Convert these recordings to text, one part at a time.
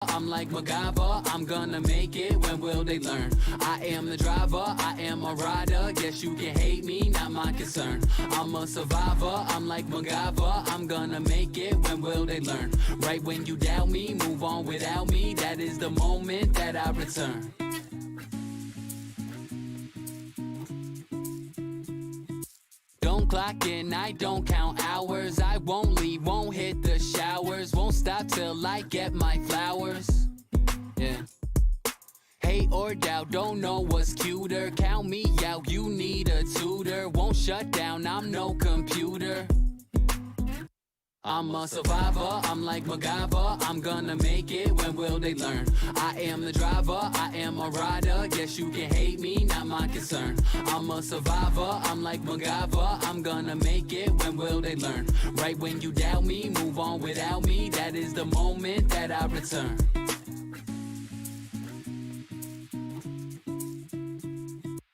I'm like MacGyver, I'm gonna make it, when will they learn? I am the driver, I am a rider, guess you can hate me, not my concern. I'm a survivor, I'm like MacGyver, I'm gonna make it, when will they learn? Right when you doubt me, move on without me, that is the moment that I return. Don't clock in, I don't count hours. I won't leave, won't hit the showers. Won't stop till I get my flowers. Yeah. Hate or doubt, don't know what's cuter. Count me out, you need a tutor. Won't shut down, I'm no computer. I'm a survivor, I'm like MacGyver, I'm gonna make it, when will they learn? I am the driver, I am a rider, guess you can hate me, not my concern. I'm a survivor, I'm like MacGyver, I'm gonna make it, when will they learn? Right when you doubt me, move on without me, that is the moment that I return.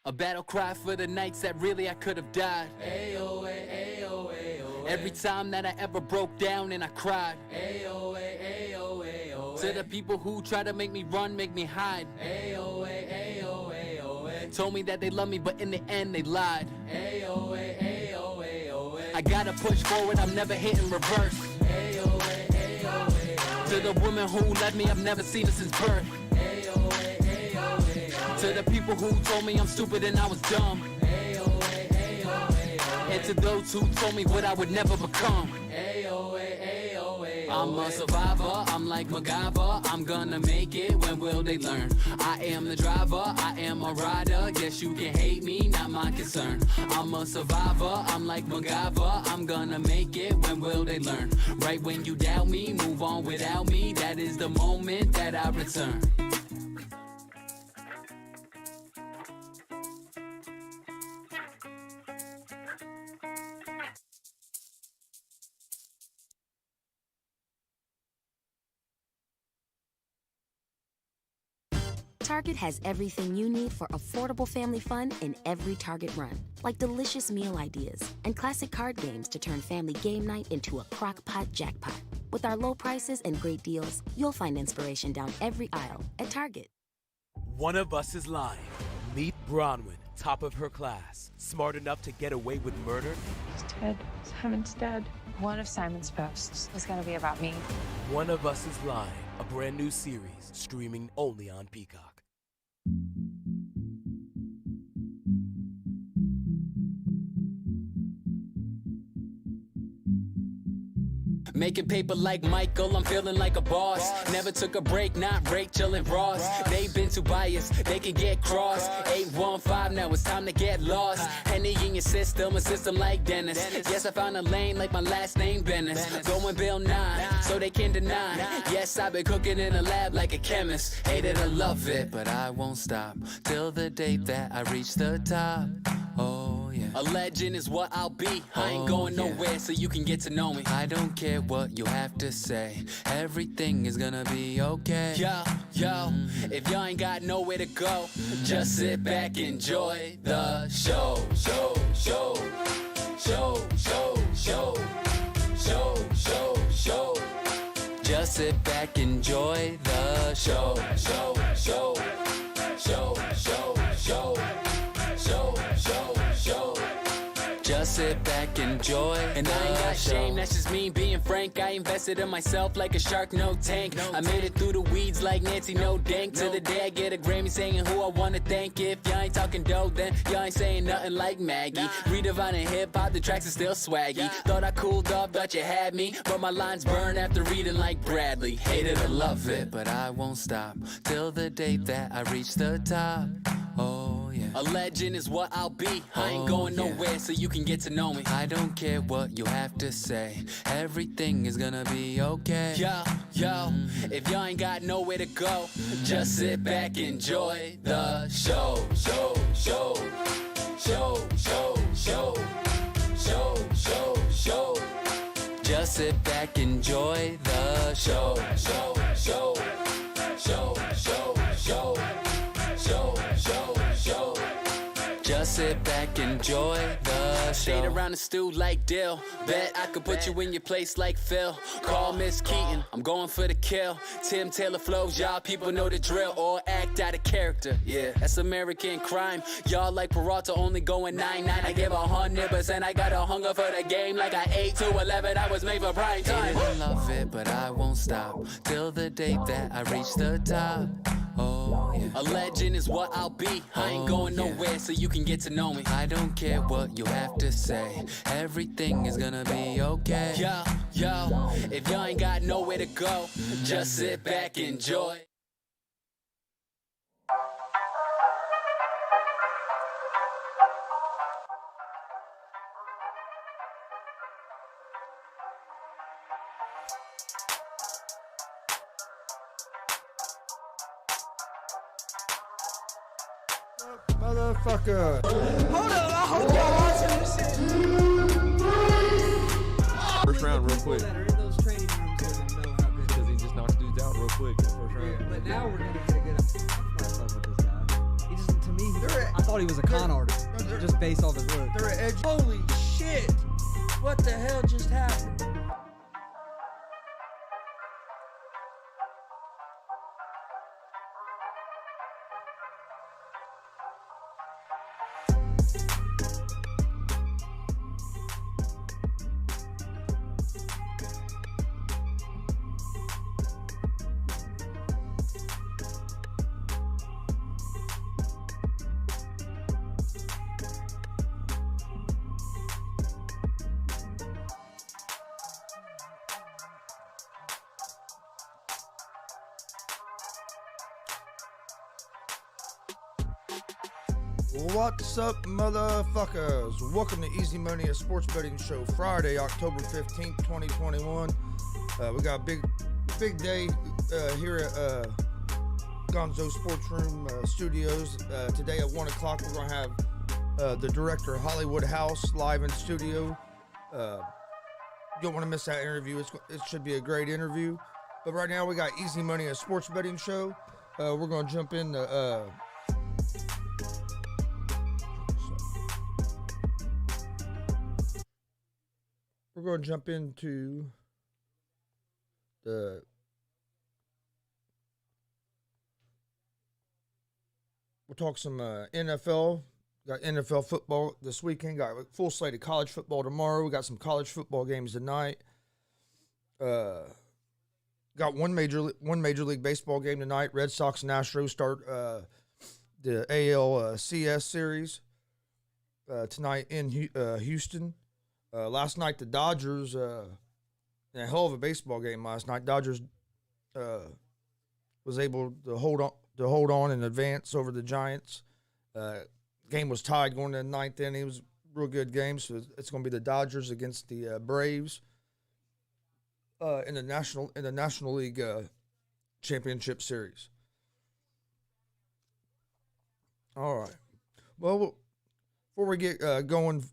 A battle cry for the nights that really I could have died. Ayo, ayo, ayo. Every time that I ever broke down and I cried. Ayo, ayo, ayo. To the people who try to make me run, make me hide. Ayo, ayo, ayo. Told me that they love me, but in the end they lied. Ayo, ayo, ayo. I gotta push forward, I'm never hitting reverse. Ayo, ayo, ayo. To the women who left me, I've never seen her since birth. Ayo, ayo, ayo. To the people who told me I'm stupid and I was dumb. Ayo, ayo, ayo. And to those who told me what I would never become. Ayo, ayo, ayo. I'm a survivor, I'm like MacGyver, I'm gonna make it, when will they learn? I am the driver, I am a rider, guess you can hate me, not my concern. I'm a survivor, I'm like MacGyver, I'm gonna make it, when will they learn? Right when you doubt me, move on without me, that is the moment that I return. Target has everything you need for affordable family fun in every Target run. Like delicious meal ideas and classic card games to turn family game night into a crock-pot jackpot. With our low prices and great deals, you'll find inspiration down every aisle at Target. One of us is lying. Meet Bronwyn, top of her class. Smart enough to get away with murder. He's dead. Simon's dead. One of Simon's posts is going to be about me. One of Us is Lying, a brand new series streaming only on Peacock. Making paper like Michael, I'm feeling like a boss. Never took a break, not Rachel and Ross. They've been too biased, they can get crossed. 815, now it's time to get lost. Henny in your system, a system like Dennis. Yes, I found a lane like my last name Bennis. Going Bill 9, so they can deny. Yes, I've been cooking in a lab like a chemist. Hate it or love it, but I won't stop till the day that I reach the top. Oh yeah. A legend is what I'll be. I ain't going nowhere, so you can get to know me. I don't care what you have to say, everything is gonna be okay. Yo, if y'all ain't got nowhere to go, just sit back, enjoy the show. Just sit back, enjoy the show. Just sit back, enjoy. And I ain't got shame, that's just me being frank. I invested in myself like a shark, no tank. I made it through the weeds like Nancy, no dank. Till the day I get a Grammy saying who I wanna thank. If y'all ain't talking dope, then y'all ain't saying nothing like Maggie. Redefining hip-hop, the tracks are still swaggy. Thought I cooled off, thought you had me, but my lines burn after reading like Bradley. Hate it or love it, but I won't stop till the day that I reach the top. Oh yeah. A legend is what I'll be. I ain't going nowhere, so you can get to know me. I don't care what you have to say, everything is gonna be okay. Yo, if y'all ain't got nowhere to go, just sit back, enjoy the show. Just sit back, enjoy the show. Just Just sit back, enjoy the show. Stayed around the stew like Dill. Bet I could put you in your place like Phil. Call Miss Keaton, I'm going for the kill. Tim Taylor flows, y'all people know the drill. Or act out of character, yeah, that's American crime. Y'all like Peralta only going 9-9. I give 100%, I got a hunger for the game. Like I 8 to 11, I was made for prime time. I love it, but I won't stop till the day that I reach the top. Oh, yeah. A legend is what I'll be. I ain't going nowhere so you can get to know me. I don't care what you have to say. Everything is gonna be okay. Yo, if y'all ain't got nowhere to go, just sit back, enjoy. Motherfucker. Hold up, I hope y'all watching this shit. First round real quick. That are in those training rooms don't know how good. Because he just knocked dudes out real quick in the first round. Yeah, but now we're gonna get a good. I'm fuck with this guy. He just, to me, I thought he was a con artist, just based off his look. Holy shit! What the hell just happened? What's up, motherfuckers? Welcome to Easy Money, a sports betting show, Friday, October 15th, 2021. We got a big day here at Gonzo Sports Room Studios. Today at 1 o'clock, we're going to have the director of Hollywood House live in studio. You don't want to miss that interview. It should be a great interview. But right now, we got Easy Money, a sports betting show. We're going to jump into... We're going to jump into we'll talk some NFL. Got NFL football this weekend. Got a full slate of college football tomorrow. We got some college football games tonight. Got one major league baseball game tonight. Red Sox and Astros start the ALCS series tonight in Houston. Last night, the Dodgers, in a hell of a baseball game last night, Dodgers was able to hold on and advance over the Giants. Game was tied going to the ninth inning. It was a real good game, so it's going to be the Dodgers against the Braves in the National League Championship Series. All right. Well, before we get going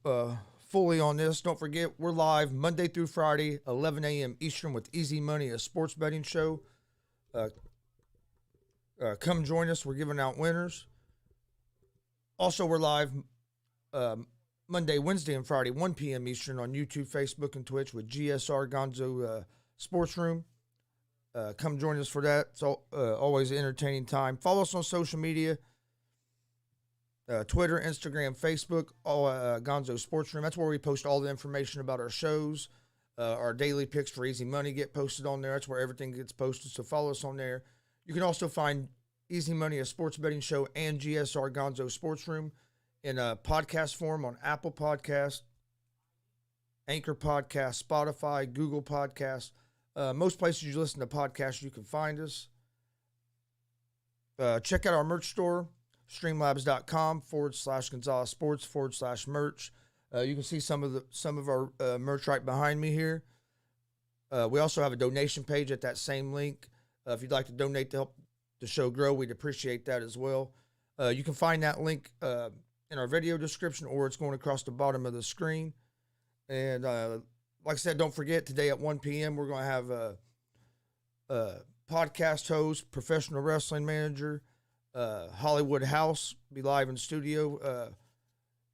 fully on this, don't forget we're live Monday through Friday, 11 a.m. Eastern with Easy Money, a sports betting show. Come join us. We're giving out winners. Also, we're live Monday, Wednesday, and Friday, 1 p.m. Eastern on YouTube, Facebook, and Twitch with GSR Gonzo Sports Room. Come join us for that. It's always an entertaining time. Follow us on social media. Twitter, Instagram, Facebook, all Gonzo Sports Room. That's where we post all the information about our shows. Our daily picks for Easy Money get posted on there. That's where everything gets posted, so follow us on there. You can also find Easy Money, a sports betting show, and GSR Gonzo Sports Room in a podcast form on Apple Podcasts, Anchor Podcasts, Spotify, Google Podcasts. Most places you listen to podcasts, you can find us. Check out our merch store, streamlabs.com/Gonzalez Sports /merch. You can see some of our merch right behind me here. We also have a donation page at that same link. If you'd like to donate to help the show grow, we'd appreciate that as well. You can find that link in our video description, or it's going across the bottom of the screen. And like I said, don't forget, today at 1 p.m., we're going to have a podcast host, professional wrestling manager, Hollywood House be live in studio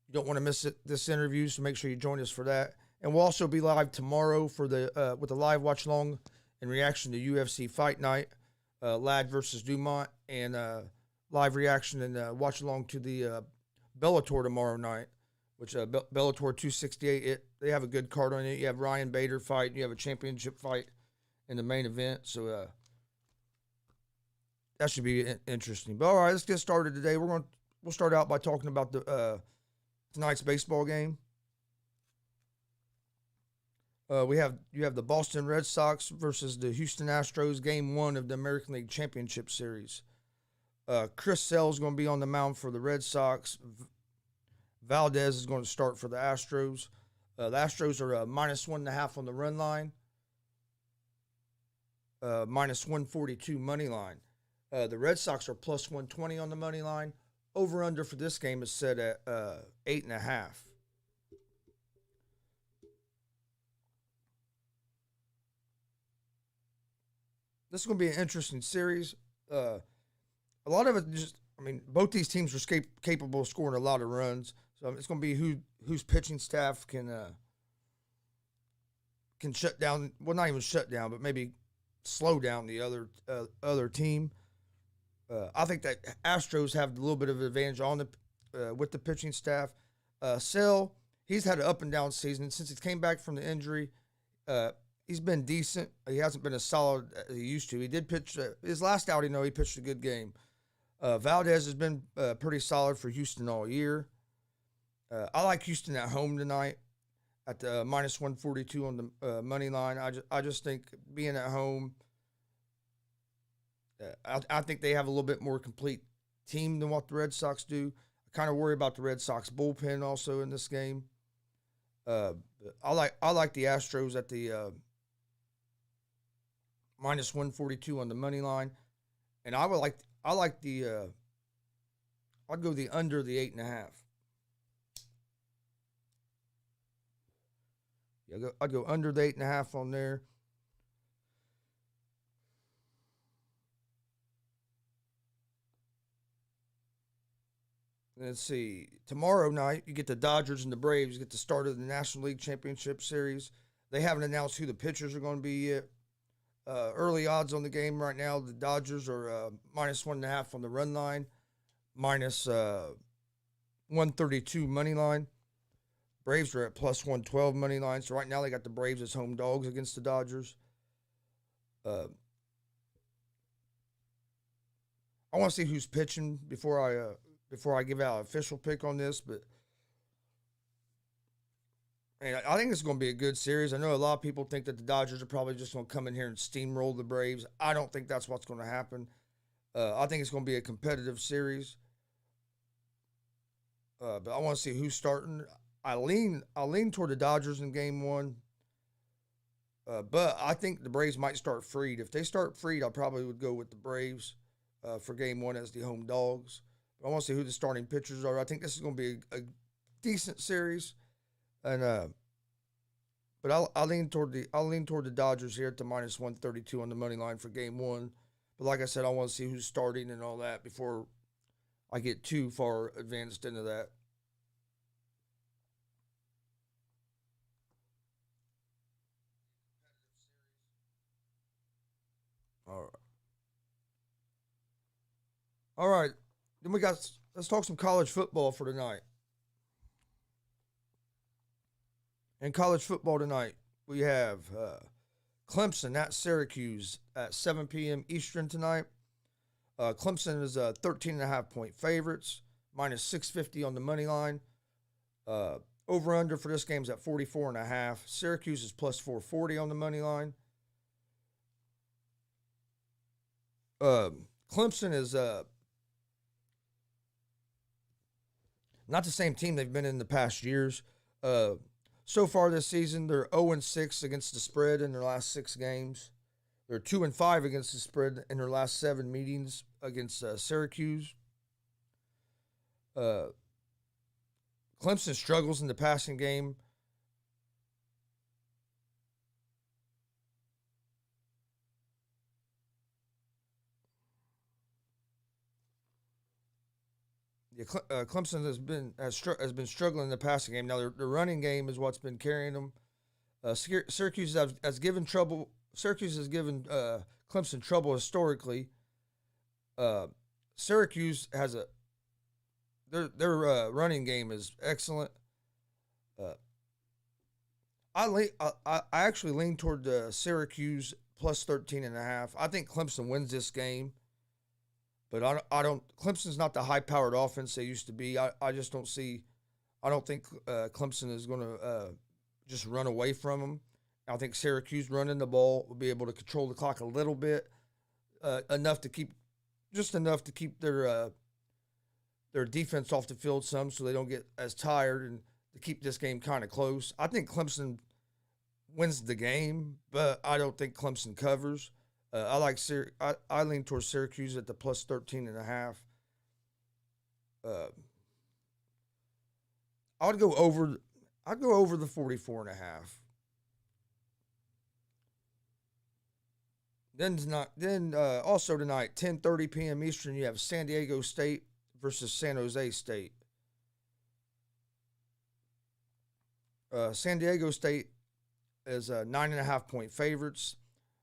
You don't want to miss this interview, so make sure you join us for that. And we'll also be live tomorrow for with the live watch along in reaction to UFC Fight Night, Ladd versus Dumont, and live reaction and watch along to the Bellator tomorrow night, which Bellator 268. They have a good card on it. You have Ryan Bader fight. You have a championship fight in the main event. So that should be interesting. But all right, let's get started today. We'll start out by talking about the tonight's baseball game. You have the Boston Red Sox versus the Houston Astros, Game 1 of the American League Championship Series. Chris Sale is going to be on the mound for the Red Sox. Valdez is going to start for the Astros. The Astros are -1.5 on the run line, -142 money line. The Red Sox are +120 on the money line. Over-under for this game is set at 8.5. This is going to be an interesting series. A lot of it both these teams are capable of scoring a lot of runs. So it's going to be whose pitching staff can shut down. Well, not even shut down, but maybe slow down the other team. I think that Astros have a little bit of advantage on with the pitching staff. Sale, he's had an up and down season since he came back from the injury. He's been decent. He hasn't been as solid as he used to. He did pitch his last outing, though. He pitched a good game. Valdez has been pretty solid for Houston all year. I like Houston at home tonight at the -142 on the money line. I just think being at home, I think they have a little bit more complete team than what the Red Sox do. I kind of worry about the Red Sox bullpen also in this game. I like the Astros at the -142 on the money line, and I'd go the under the 8.5. Yeah, I'd go under the 8.5 on there. Let's see. Tomorrow night, you get the Dodgers and the Braves. You get the start of the National League Championship Series. They haven't announced who the pitchers are going to be yet. Early odds on the game right now, the Dodgers are -1.5 on the run line, -132 money line. Braves are at +112 money line. So right now they got the Braves as home dogs against the Dodgers. I want to see who's pitching before I give out an official pick on this, but I think it's going to be a good series. I know a lot of people think that the Dodgers are probably just going to come in here and steamroll the Braves. I don't think that's what's going to happen. I think it's going to be a competitive series. But I want to see who's starting. I lean toward the Dodgers in Game 1. But I think the Braves might start Fried. If they start Fried, I probably would go with the Braves for Game 1 as the home dogs. But I want to see who the starting pitchers are. I think this is going to be a decent series. And but I'll lean toward the Dodgers here at the -132 on the money line for Game 1. But like I said, I want to see who's starting and all that before I get too far advanced into that. All right. Then let's talk some college football for tonight. In college football tonight, we have Clemson at Syracuse at 7 p.m. Eastern tonight. Clemson is 13.5 point favorites, -650 on the money line. Over-under for this game is at 44.5. Syracuse is +440 on the money line. Clemson is not the same team they've been in the past years. So far this season, they're 0-6 against the spread in their last 6 games. They're 2-5 against the spread in their last 7 meetings against Syracuse. Clemson struggles in the passing game. Clemson has been struggling in the passing game. Now their running game is what's been carrying them. Syracuse has given trouble. Syracuse has given Clemson trouble historically. Syracuse has their running game is excellent. I actually lean toward Syracuse plus 13.5. I think Clemson wins this game, but I don't. Clemson's not the high-powered offense they used to be. I just don't see. I don't think Clemson is going to just run away from them. I think Syracuse running the ball will be able to control the clock a little bit, enough to keep their defense off the field some, so they don't get as tired, and to keep this game kind of close. I think Clemson wins the game, but I don't think Clemson covers. I lean towards Syracuse at the plus 13.5. I'd go over the 44.5. Then also tonight, 10:30 p.m. Eastern, you have San Diego State versus San Jose State. San Diego State is 9.5 point favorites.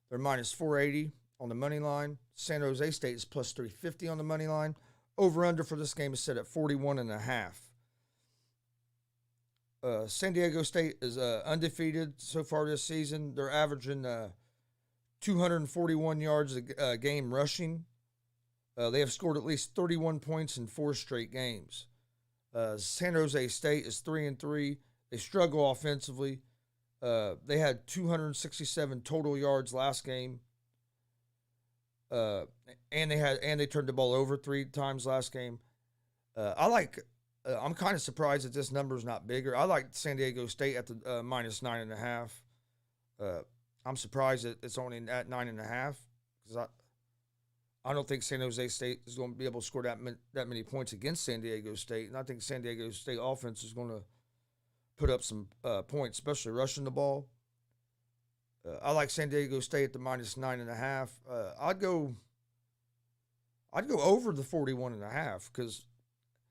They're minus 480 on the money line. San Jose State is plus 350 on the money line. Over under for this game is set at 41.5. San Diego State is undefeated so far this season. They're averaging 241 yards a game rushing. They have scored at least 31 points in 4 straight games. San Jose State is 3-3. They struggle offensively. They had 267 total yards last game. And they turned the ball over 3 times last game. I'm kind of surprised that this number is not bigger. I like San Diego State at the minus 9.5. I'm surprised that it's only at 9.5 because I don't think San Jose State is going to be able to score that many points against San Diego State, and I think San Diego State offense is going to put up some points, especially rushing the ball. I like San Diego State at the minus 9.5. I'd go over the 41.5 because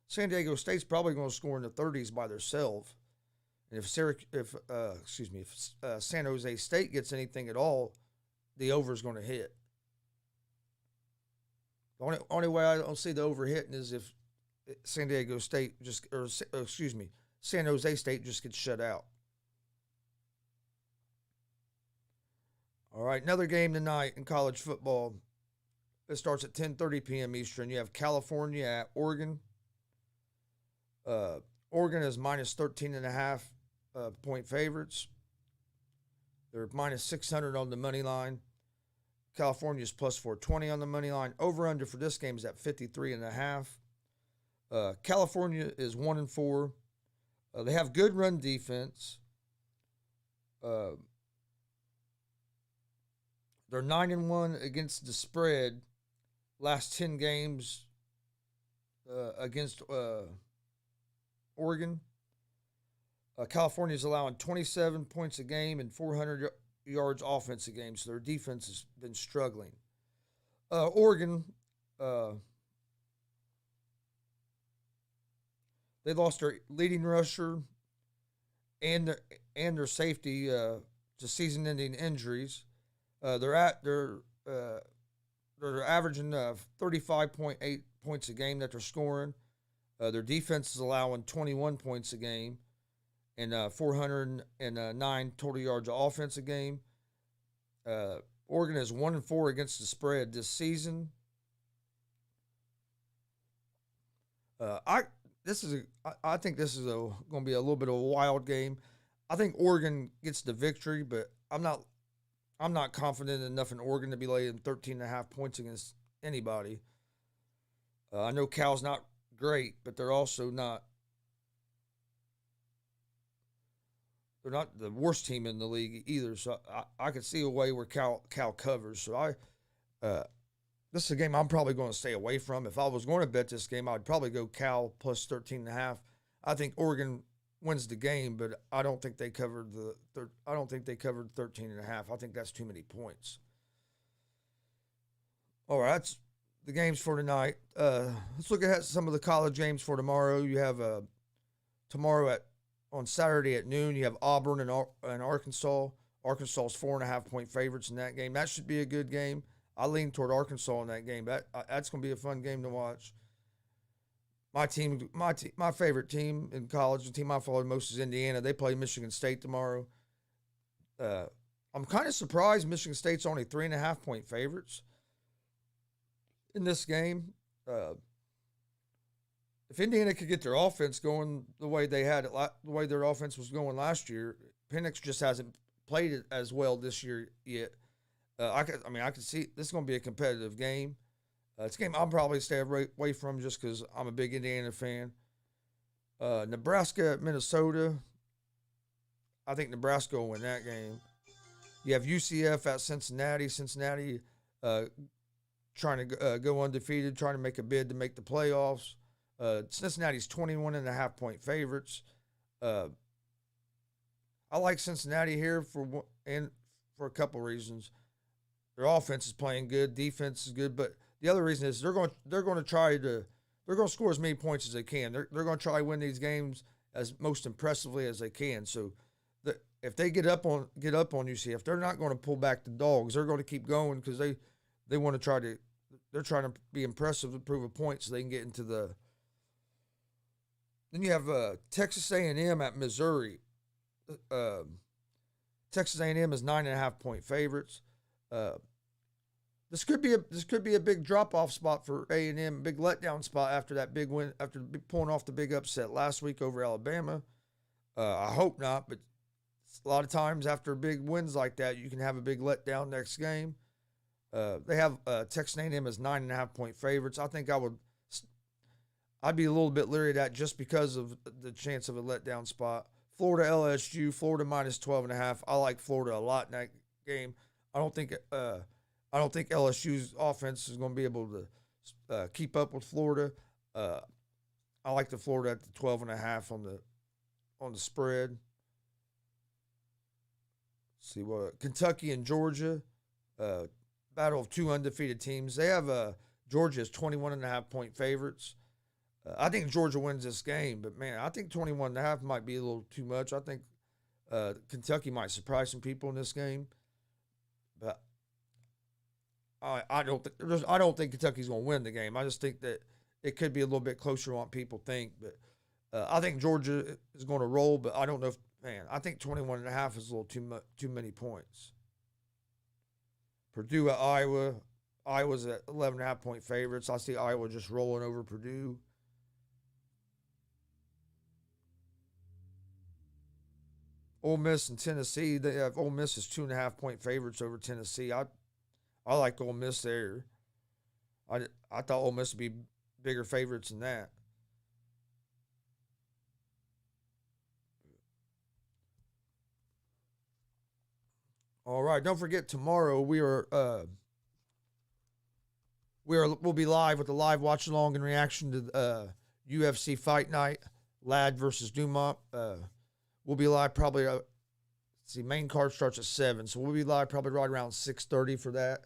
San Diego State's probably going to score in the 30s by themselves. And if San Jose State gets anything at all, the over is going to hit. The only way I don't see the over hitting is if San Jose State just gets shut out. All right, another game tonight in college football. It starts at 10:30 p.m. Eastern. You have California at Oregon. Oregon is minus 13.5 point favorites. They're minus 600 on the money line. California is plus 420 on the money line. Over under for this game is at 53.5. California is 1-4. They have good run defense. They're 9-1 against the spread. Last 10 games against Oregon. California is allowing 27 points a game and 400 yards offense a game, so their defense has been struggling. Oregon, they lost their leading rusher and their safety to season-ending injuries. They're averaging 35.8 points a game that they're scoring. Their defense is allowing 21 points a game and 409 total yards of offense a game. Oregon is 1-4 against the spread this season. I think this is going to be a little bit of a wild game. I think Oregon gets the victory, but I'm not confident enough in Oregon to be laying 13.5 points against anybody. I know Cal's not great, but they're also not. They're not the worst team in the league either, so I could see a way where Cal covers. So this is a game I'm probably going to stay away from. If I was going to bet this game, I'd probably go Cal plus 13.5. I think Oregon wins the game, but I don't think they covered 13.5. I think that's too many points. All right, the games for tonight. Let's look at some of the college games for tomorrow. You have tomorrow on Saturday at noon. You have Auburn and Arkansas. Arkansas's 4.5-point favorites in that game. That should be a good game. I lean toward Arkansas in that game. That's going to be a fun game to watch. My favorite team in college, the team I follow most is Indiana. They play Michigan State tomorrow. I'm kind of surprised Michigan State's only 3.5-point favorites in this game. If Indiana could get their offense going the way they had it, the way their offense was going last year, Penix just hasn't played it as well this year yet. I could see this is going to be a competitive game. It's a game I'll probably stay away from just because I'm a big Indiana fan. Nebraska at Minnesota. I think Nebraska will win that game. You have UCF at Cincinnati. Cincinnati trying to go undefeated, trying to make a bid to make the playoffs. Cincinnati's 21.5-point favorites. I like Cincinnati here for a couple reasons. Their offense is playing good, defense is good, but the other reason is they're going to score as many points as they can. They're going to try to win these games as most impressively as they can. So if they get up on UCF, they're not going to pull back the dogs. They're going to keep going because they want to try to. They're trying to be impressive and prove a point so they can get into the. Then you have Texas A&M at Missouri. Texas A&M is 9.5-point favorites. This could be a big drop-off spot for A&M, big letdown spot after that big win, after pulling off the big upset last week over Alabama. I hope not, but a lot of times after big wins like that, you can have a big letdown next game. They have Texas A&M as 9.5-point favorites. I think I'd be a little bit leery of that just because of the chance of a letdown spot. Florida LSU, Florida minus 12.5. I like Florida a lot in that game. I don't think LSU's offense is going to be able to keep up with Florida. I like the Florida at the 12.5 on the spread. Let's see what Kentucky and Georgia, battle of two undefeated teams. They have Georgia as 21.5-point favorites. I think Georgia wins this game, but man, I think 21.5 might be a little too much. I think Kentucky might surprise some people in this game. But I don't think Kentucky's going to win the game. I just think that it could be a little bit closer than what people think. But I think Georgia is going to roll. But I don't know if I think 21.5 is a little too many points. Purdue at Iowa. Iowa's at 11.5-point favorites. I see Iowa just rolling over Purdue. Ole Miss and Tennessee, they have Ole Miss as 2.5-point favorites over Tennessee. I like Ole Miss there. I thought Ole Miss would be bigger favorites than that. All right, don't forget tomorrow we'll be live with a live watch along in reaction to UFC Fight Night, Ladd versus Dumont. We'll be live probably, main card starts at 7, so we'll be live probably right around 6:30 for that.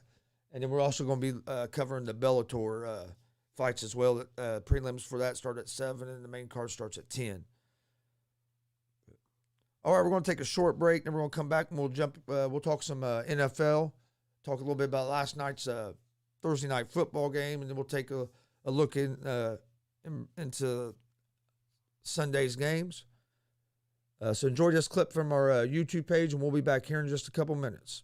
And then we're also going to be covering the Bellator fights as well. Prelims for that start at 7, and the main card starts at 10. All right, we're going to take a short break, then we're going to come back and we'll talk some NFL, talk a little bit about last night's Thursday night football game, and then we'll take a look into Sunday's games. So enjoy this clip from our YouTube page, and we'll be back here in just a couple minutes.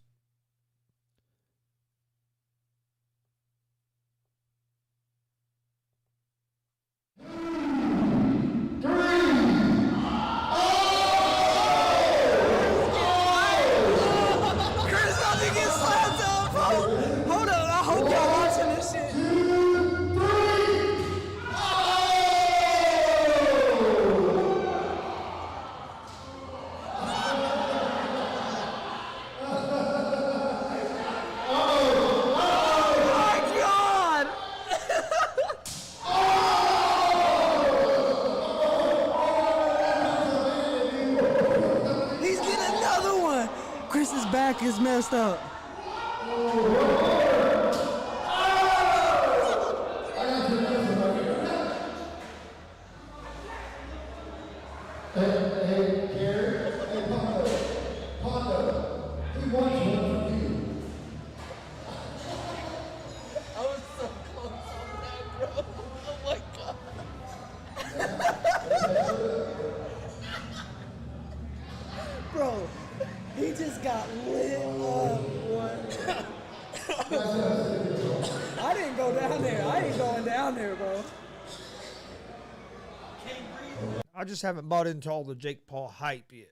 Is messed up. down there. I ain't going down there, bro. I just haven't bought into all the Jake Paul hype yet.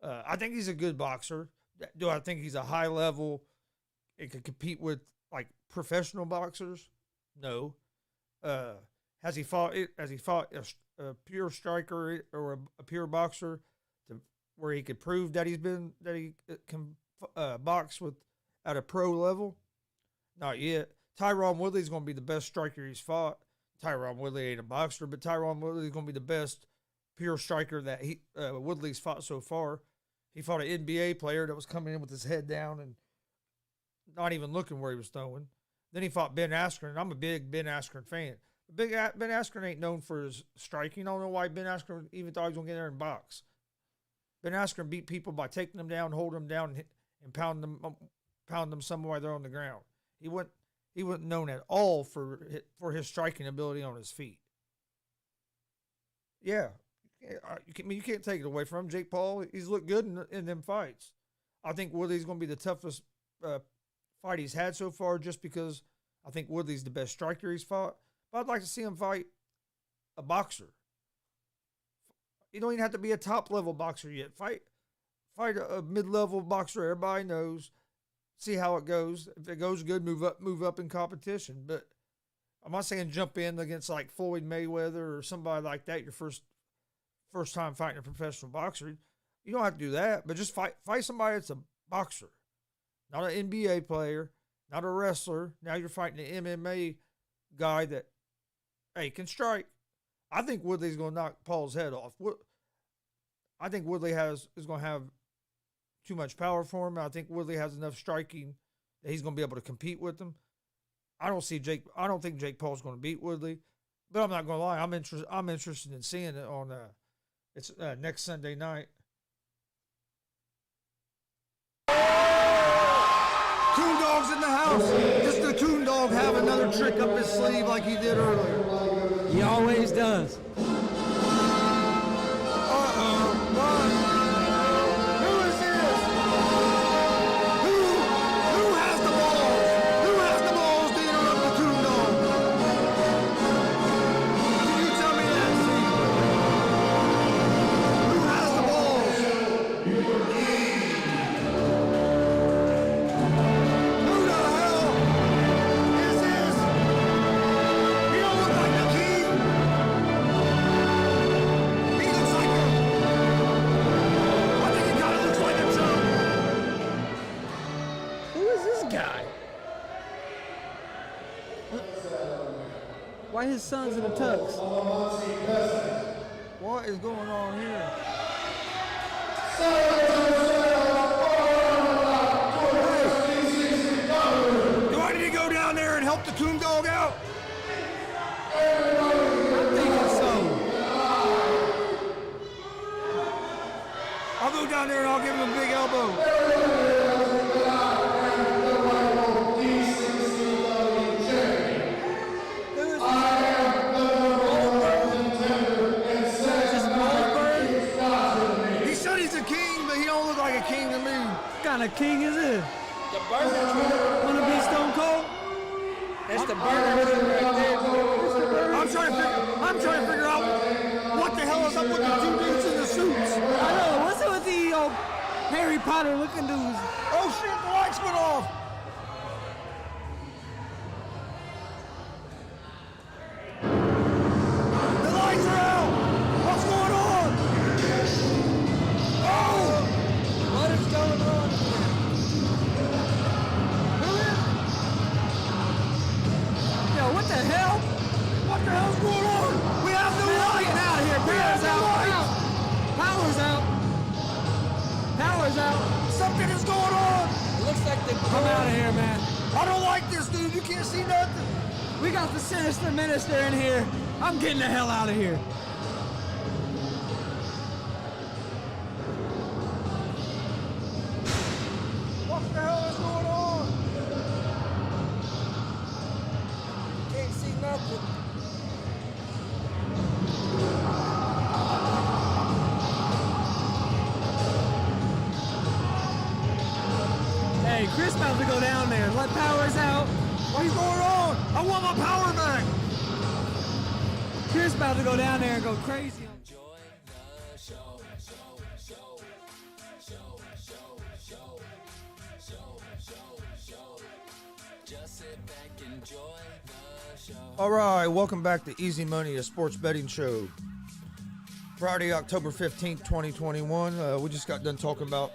I think he's a good boxer. Do I think he's a high level and could compete with like professional boxers? No. Has he fought a pure striker or a pure boxer to where he could prove that he can box with at a pro level? Not yet. Tyron Woodley's going to be the best striker he's fought. Tyron Woodley ain't a boxer, but Tyron Woodley's going to be the best pure striker that Woodley's fought so far. He fought an NBA player that was coming in with his head down and not even looking where he was throwing. Then he fought Ben Askren. I'm a big Ben Askren fan. Ben Askren ain't known for his striking. I don't know why Ben Askren even thought he was going to get there and box. Ben Askren beat people by taking them down, holding them down, and pounding them somewhere they're on the ground. He wasn't known at all for his striking ability on his feet. Yeah, you can't take it away from him. Jake Paul, he's looked good in them fights. I think Woodley's going to be the toughest fight he's had so far, just because I think Woodley's the best striker he's fought. But I'd like to see him fight a boxer. You don't even have to be a top-level boxer yet. Fight a mid-level boxer everybody knows. See how it goes. If it goes good, move up in competition. But I'm not saying jump in against like Floyd Mayweather or somebody like that. Your first time fighting a professional boxer. You don't have to do that, but just fight somebody that's a boxer, not an NBA player, not a wrestler. Now you're fighting an MMA guy that, hey, can strike. I think Woodley's going to knock Paul's head off. I think Woodley is going to have too much power for him. I think Woodley has enough striking that he's going to be able to compete with him. I don't think Jake Paul's going to beat Woodley, but I'm not going to lie. I'm interested in seeing it on it's next Sunday night. Coon Dog's in the house. Just the Coon Dog have another trick up his sleeve like he did earlier. He always does. Why his son's in a tux? What is going on here? Do I need to go down there and help the Coon Dog out? I'm thinking so. I'll go down there and I'll give him a big elbow. What kind of king is this? The burger truck. Wanna be Stone Cold? That's the burger truck right there. I'm trying to figure out what the hell is up with the two dudes in the suits. I know. What's up with the Harry Potter looking dudes? Oh shit! The lights went off. The lights are out. What's going on? Oh! What is going on? Yo, what the hell? What the hell's going on? We have no lights. Get out of here. Power's out. Power's out. Something is going on. It looks like the I'm out of here, man. I don't like this, dude. You can't see nothing. We got the sinister minister in here. I'm getting the hell out of here. What the hell is going on? can't see nothing. Hey, Chris about to go down there. Let Powers out. What's going on? I want my power back. Chris about to go down there and go crazy. All right, welcome back to Easy Money, a sports betting show. Friday, October 15th, 2021. We just got done talking about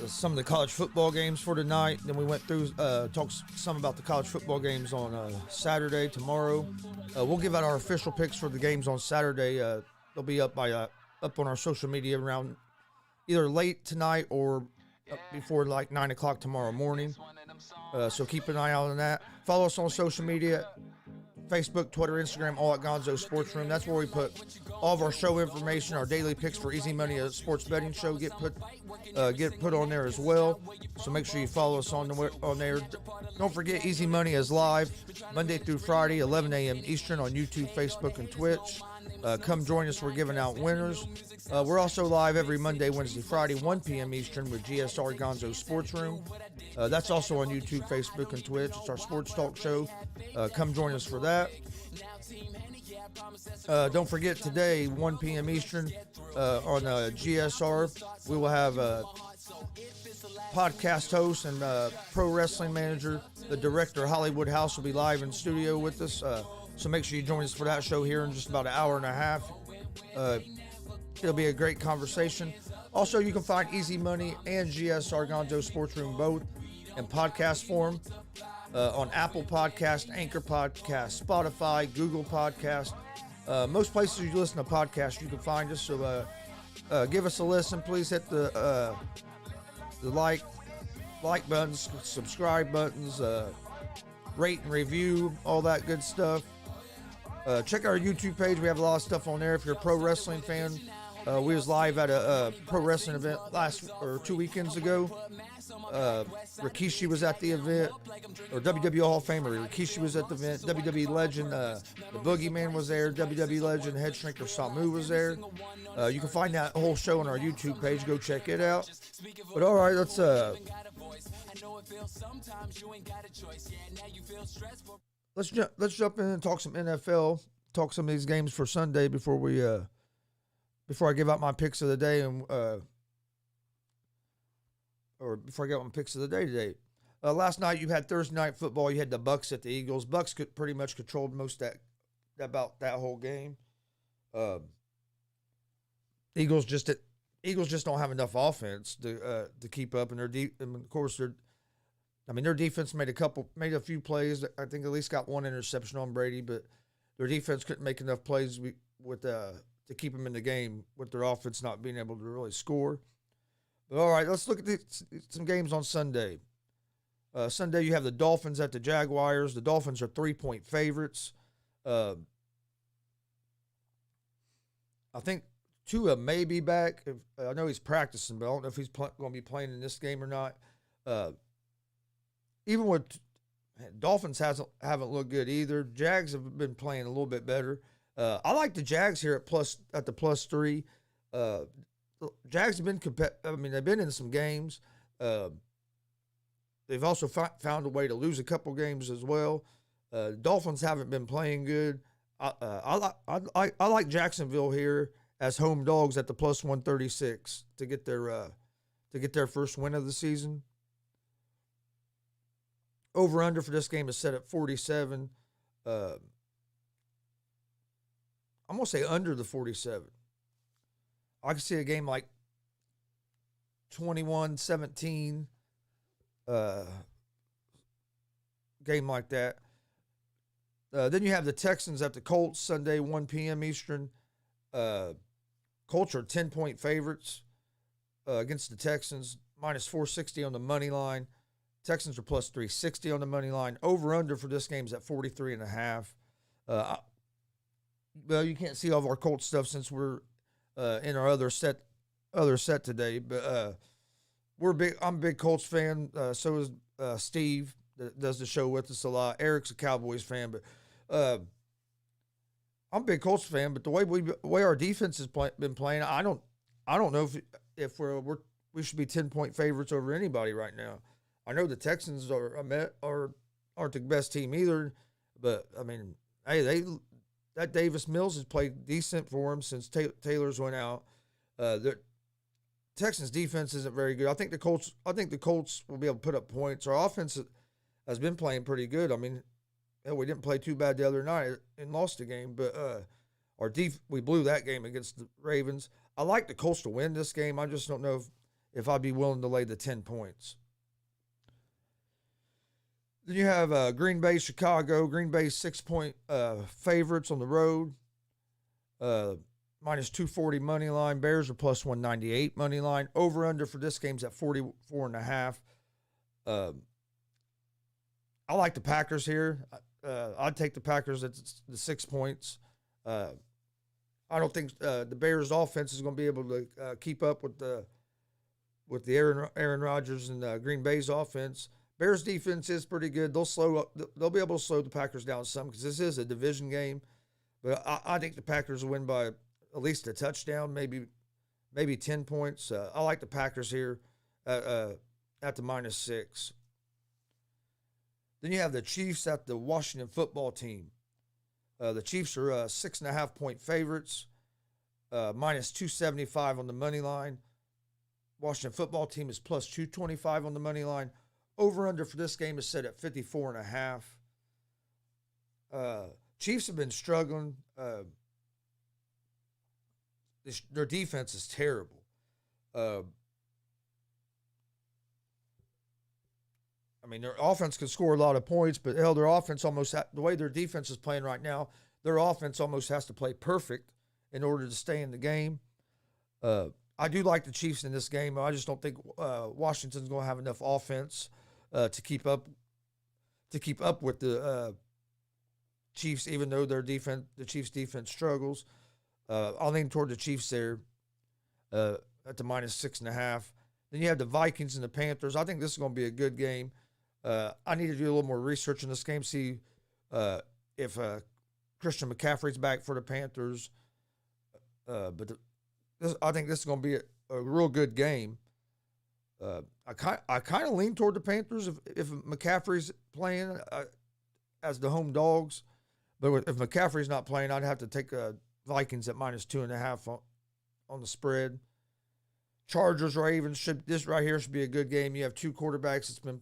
some of the college football games for tonight. Then we went through, talked some about the college football games on Saturday, tomorrow. We'll give out our official picks for the games on Saturday. They'll be up up on our social media around either late tonight or before like 9 o'clock tomorrow morning. So keep an eye out on that. Follow us on social media, Facebook, Twitter, Instagram, all at Gonzo Sports Room. That's where we put all of our show information, our daily picks for Easy Money, a sports betting show, get put on there as well. So make sure you follow us on there. Don't forget, Easy Money is live Monday through Friday, 11 a.m. Eastern on YouTube, Facebook, and Twitch. Come join us. We're giving out winners. We're also live every Monday, Wednesday, Friday, 1 p.m. Eastern with GSR Gonzo Sports Room. That's also on YouTube, Facebook, and Twitch. It's our sports talk show. Come join us for that. Don't forget, today, 1 p.m. Eastern on GSR, we will have podcast host and pro wrestling manager, the director, Hollywood House, will be live in studio with us. So make sure you join us for that show here in just about an hour and a half. It'll be a great conversation. Also, you can find Easy Money and GSR Gonzo Sports Room both in podcast form on Apple Podcast, Anchor Podcast, Spotify, Google Podcast. Most places you listen to podcasts, you can find us. So give us a listen. Please hit the like buttons, subscribe buttons, rate and review, all that good stuff. Check our YouTube page. We have a lot of stuff on there. If you're a pro wrestling fan, we was live at a pro wrestling event 2 weekends ago. Rikishi was at the event, or WWE Hall of Famer Rikishi was at the event. WWE legend, the Boogeyman was there. WWE legend, Head Shrinker Samu was there. You can find that whole show on our YouTube page. Go check it out. But all right, let's jump in and talk some NFL. Talk some of these games for Sunday before I give out my picks of the day before I get on picks of the day today. Last night you had Thursday night football. You had the Bucks at the Eagles. Bucks could pretty much controlled most about that whole game. Eagles just don't have enough offense to keep up, and of course their defense made a few plays. I think at least got one interception on Brady, but their defense couldn't make enough plays to keep them in the game with their offense not being able to really score. But all right, let's look at some games on Sunday. Sunday, you have the Dolphins at the Jaguars. The Dolphins are 3-point favorites. I think Tua may be back. I know he's practicing, but I don't know if he's going to be playing in this game or not. Even with Dolphins haven't looked good either. Jags have been playing a little bit better. I like the Jags here at the +3. Jags have been they've been in some games. They've also found a way to lose a couple games as well. Dolphins haven't been playing good. I like Jacksonville here as home dogs at the +136 to get their first win of the season. Over under for this game is set at 47. I'm gonna say under the 47. I can see a game like 21-17, game like that. Then you have the Texans at the Colts Sunday, 1 p.m. Eastern. Colts are 10-point favorites against the Texans, -460 on the money line. Texans are +360 on the money line. Over under for this game is at 43.5. Well, you can't see all of our Colts stuff since we're in our other set today, but I'm a big Colts fan. So is Steve, that does the show with us a lot. Eric's a Cowboys fan, but I'm a big Colts fan. But the way our defense has been playing, I don't know if we should be 10-point favorites over anybody right now. I know the Texans are aren't the best team either. But I mean, hey, that Davis Mills has played decent for them since Taylor's went out. The Texans defense isn't very good. I think the Colts will be able to put up points. Our offense has been playing pretty good. I mean, we didn't play too bad the other night and lost the game, but we blew that game against the Ravens. I like the Colts to win this game. I just don't know if I'd be willing to lay the 10 points. Then you have Green Bay, Chicago. Green Bay 6-point favorites on the road. Minus 240 money line. Bears are plus 198 money line. Over under for this game's at 44.5. I like the Packers here. I'd take the Packers at the 6 points. I don't think the Bears' offense is going to be able to keep up with the Aaron Rodgers and Green Bay's offense. Bears' defense is pretty good. They'll be able to slow the Packers down some because this is a division game. But I think the Packers will win by at least a touchdown, maybe 10 points. I like the Packers here at the minus 6. Then you have the Chiefs at the Washington football team. The Chiefs are 6.5-point favorites, minus 275 on the money line. Washington football team is plus 225 on the money line. Over-under for this game is set at 54.5. Chiefs have been struggling. Their defense is terrible. I mean, their offense can score a lot of points, but hell, their offense the way their defense is playing right now, their offense almost has to play perfect in order to stay in the game. I do like the Chiefs in this game. I just don't think Washington's going to have enough offense to keep up with the Chiefs, even though the Chiefs' defense struggles. I'll lean toward the Chiefs there at the minus 6.5. Then you have the Vikings and the Panthers. I think this is going to be a good game. I need to do a little more research in this game, see if Christian McCaffrey's back for the Panthers. But I think this is going to be a real good game. I kind of lean toward the Panthers if McCaffrey's playing as the home dogs. But if McCaffrey's not playing, I'd have to take Vikings at minus 2.5 on the spread. Chargers, Ravens, this right here should be a good game. You have two quarterbacks that's been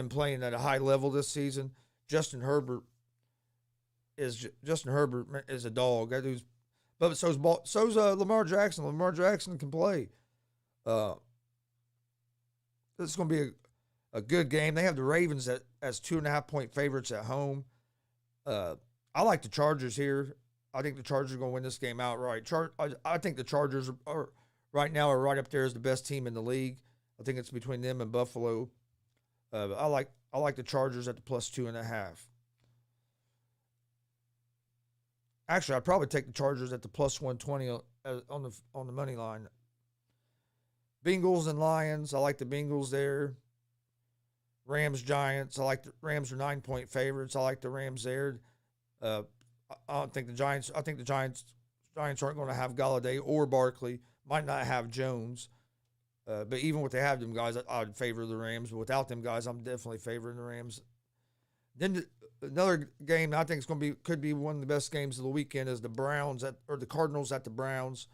playing at a high level this season. Justin Herbert is a dog. That dude's, but so's Lamar Jackson. Lamar Jackson can play. This is going to be a good game. They have the Ravens as 2.5-point favorites at home. I like the Chargers here. I think the Chargers are going to win this game outright. I think the Chargers are right now right up there as the best team in the league. I think it's between them and Buffalo. I like the Chargers at the plus 2.5. Actually, I'd probably take the Chargers at the plus 120 on the money line. Bengals and Lions. I like the Bengals there. Rams, Giants. The Rams are 9-point favorites. I like the Rams there. I don't think the Giants. I think the Giants aren't going to have Galladay or Barkley. Might not have Jones. But even with they have them guys, I would favor the Rams. But without them guys, I'm definitely favoring the Rams. Then another game I think could be one of the best games of the weekend is the Cardinals at the Browns.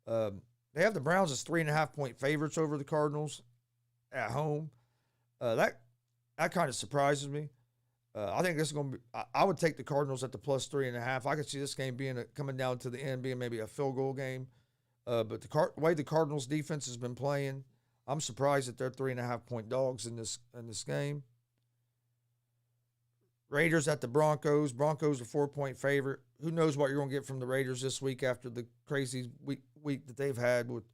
They have the Browns as 3.5-point favorites over the Cardinals at home. That kind of surprises me. I think this is going to be. I would take the Cardinals at the plus 3.5. I could see this game coming down to the end, being maybe a field goal game. But the way the Cardinals defense has been playing, I'm surprised that they're 3.5-point dogs in this game. Raiders at the Broncos. Broncos are 4-point favorite. Who knows what you're going to get from the Raiders this week after the crazy week that they've had with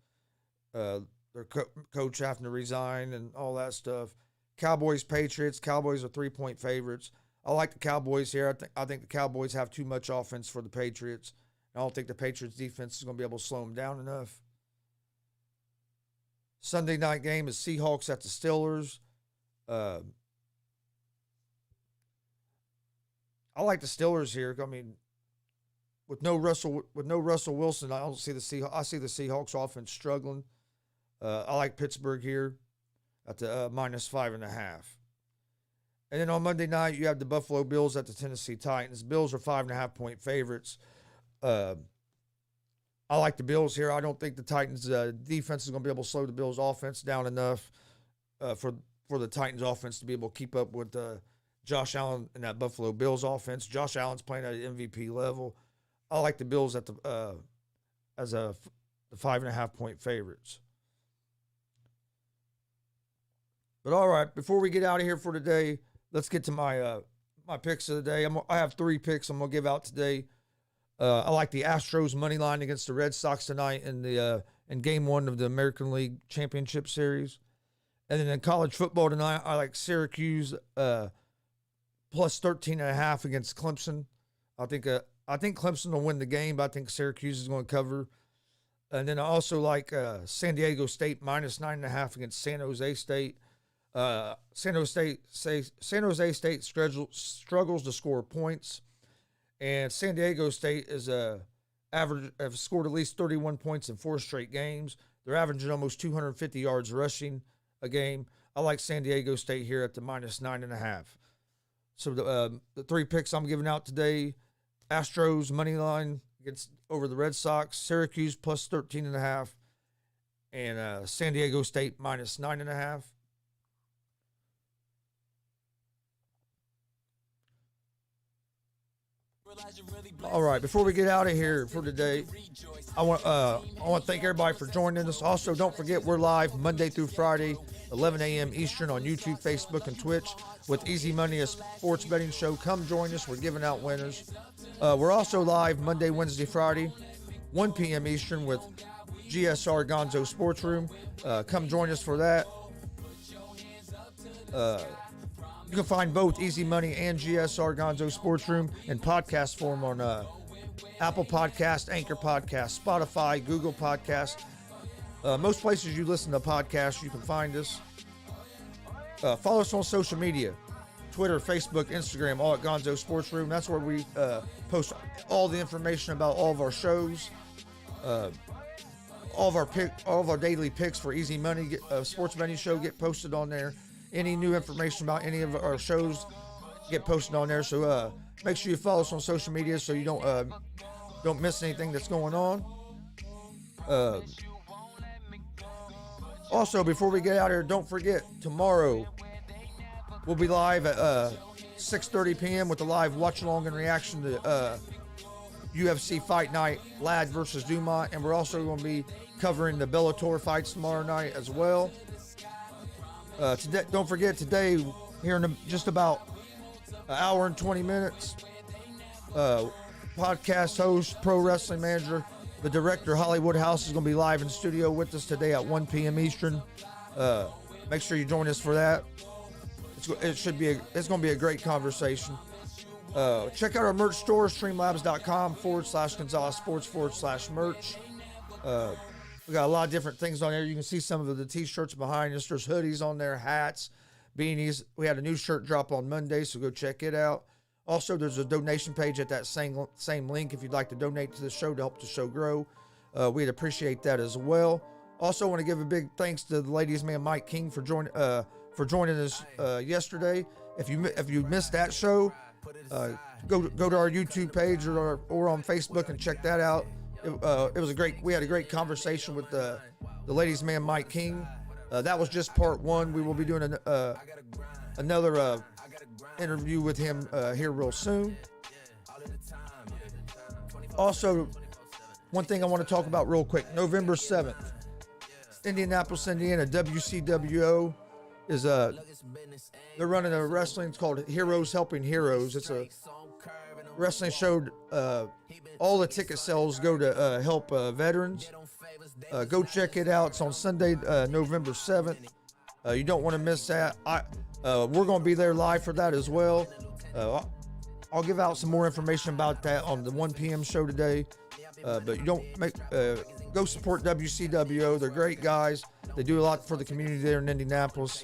their coach having to resign and all that stuff. Cowboys, Patriots. Cowboys are 3-point favorites. I like the Cowboys here. I think the Cowboys have too much offense for the Patriots. I don't think the Patriots defense is going to be able to slow them down enough. Sunday night game is Seahawks at the Steelers. I like the Steelers here. I mean, with no Russell Wilson, I see the Seahawks offense struggling. I like Pittsburgh here at the minus 5.5. And then on Monday night, you have the Buffalo Bills at the Tennessee Titans. Bills are 5.5-point favorites. I like the Bills here. I don't think the Titans' defense is going to be able to slow the Bills' offense down enough for the Titans' offense to be able to keep up with Josh Allen and that Buffalo Bills offense. Josh Allen's playing at an MVP level. I like the Bills at the 5.5-point favorites. But all right, before we get out of here for today, let's get to my picks of the day. I have 3 picks I'm gonna give out today. I like the Astros money line against the Red Sox tonight in Game 1 of the American League Championship Series. And then in college football tonight, I like Syracuse plus 13.5 against Clemson. I think Clemson will win the game, but I think Syracuse is going to cover. And then I also like San Diego State minus 9.5 against San Jose State. San Jose State struggles to score points, and San Diego State is have scored at least 31 points in 4 straight games. They're averaging almost 250 yards rushing a game. I like San Diego State here at the minus 9.5. So the 3 picks I'm giving out today: Astros money line over the Red Sox, Syracuse plus 13.5, and San Diego State minus 9.5. All right, before we get out of here for today, I want to thank everybody for joining us. Also, don't forget we're live Monday through Friday, 11 a.m. Eastern on YouTube, Facebook, and Twitch with Easy Money, a sports betting show. Come join us. We're giving out winners. We're also live Monday, Wednesday, Friday, 1 p.m. Eastern with GSR Gonzo Sports Room. Come join us for that. You can find both Easy Money and GSR Gonzo Sports Room in podcast form on Apple Podcast, Anchor Podcast, Spotify, Google Podcast. Most places you listen to podcasts, you can find us. Follow us on social media, Twitter, Facebook, Instagram, all at Gonzo Sports Room. That's where we post all the information about all of our shows, all of our daily picks for Easy Money sports betting show get posted on there. Any new information about any of our shows get posted on there. So make sure you follow us on social media so you don't miss anything that's going on. Also, before we get out here, don't forget, tomorrow we'll be live at 6:30 p.m. with a live watch-along and reaction to UFC Fight Night, Ladd versus Dumont. And we're also going to be covering the Bellator fights tomorrow night as well. Today, don't forget, today, here in just about an hour and 20 minutes, podcast host, pro wrestling manager, the director, Hollywood House, is going to be live in studio with us today at 1 p.m. Eastern. Make sure you join us for that. It's going to be a great conversation. Check out our merch store, streamlabs.com/Gonzalez Sports/merch. We got a lot of different things on there. You can see some of the t-shirts behind us. There's hoodies on there, hats, beanies. We had a new shirt drop on Monday, so go check it out. Also, there's a donation page at that same link if you'd like to donate to the show to help the show grow. We'd appreciate that as well. Also, want to give a big thanks to the ladies' man Mike King for joining us yesterday. If you missed that show, go to our YouTube page or on Facebook and check that out. It was we had a great conversation with the ladies' man Mike King. That was just part 1. We will be doing another interview with him here real soon. Also, one thing I want to talk about real quick: November 7th, Indianapolis, Indiana, WCWO is they're running a wrestling. It's called Heroes Helping Heroes. It's a wrestling show. All the ticket sales go to help veterans. Go check it out. It's on Sunday, November 7th. You don't want to miss that. We're going to be there live for that as well. I'll give out some more information about that on the 1 p.m. show today. But you don't go support WCWO. They're great guys. They do a lot for the community there in Indianapolis.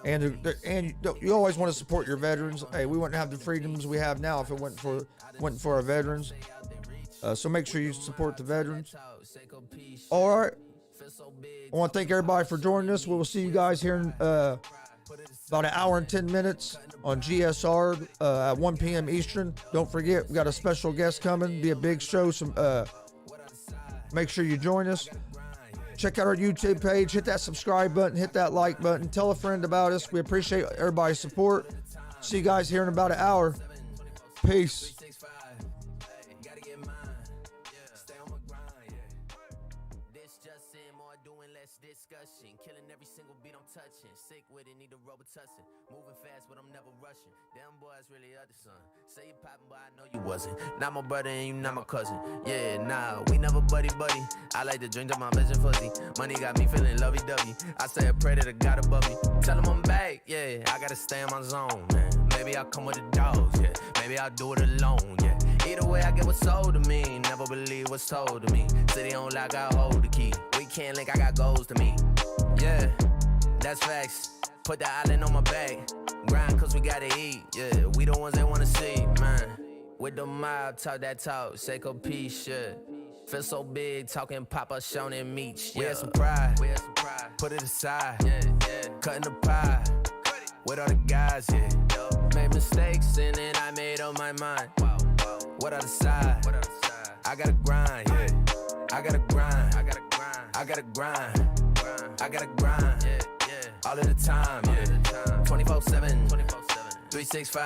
And you always want to support your veterans. Hey, we wouldn't have the freedoms we have now if it wasn't for our veterans. So make sure you support the veterans. All right. I want to thank everybody for joining us. We will see you guys here about an hour and 10 minutes on GSR at 1 p.m. Eastern. Don't forget, we got a special guest coming. Be a big show. Make sure you join us. Check out our YouTube page. Hit that subscribe button. Hit that like button. Tell a friend about us. We appreciate everybody's support. See you guys here in about an hour. Peace. Killing every single beat I'm touching. Sick with it, need a Robitussin. Moving fast, but I'm never rushing. Damn boys really other son. Say you poppin', but I know you wasn't. Not my brother and you not my cousin. Yeah, nah, we never buddy. I like to drink to my vision fuzzy. Money got me feeling lovey-dovey. I say a prayer to the God above me. Tell him I'm back, yeah. I gotta stay in my zone, man. Maybe I'll come with the dogs, yeah. Maybe I'll do it alone, yeah. Either way, I get what's sold to me. Never believe what's told to me. City on lock, I hold the key. We can't link, I got goals to meet. Yeah, that's facts. Put the island on my back. Grind cause we gotta eat. Yeah, we the ones they wanna see, man. With the mob, talk that talk. Seiko peace, shit. Feel so big, talking Papa Sean and Meech. We had some pride. Put it aside. Cutting the pie. With all the guys, yeah. Made mistakes and then I made up my mind. What other side? I gotta grind, yeah. I gotta grind. I gotta grind. I gotta grind, all of the time, yeah. 24/7, 365.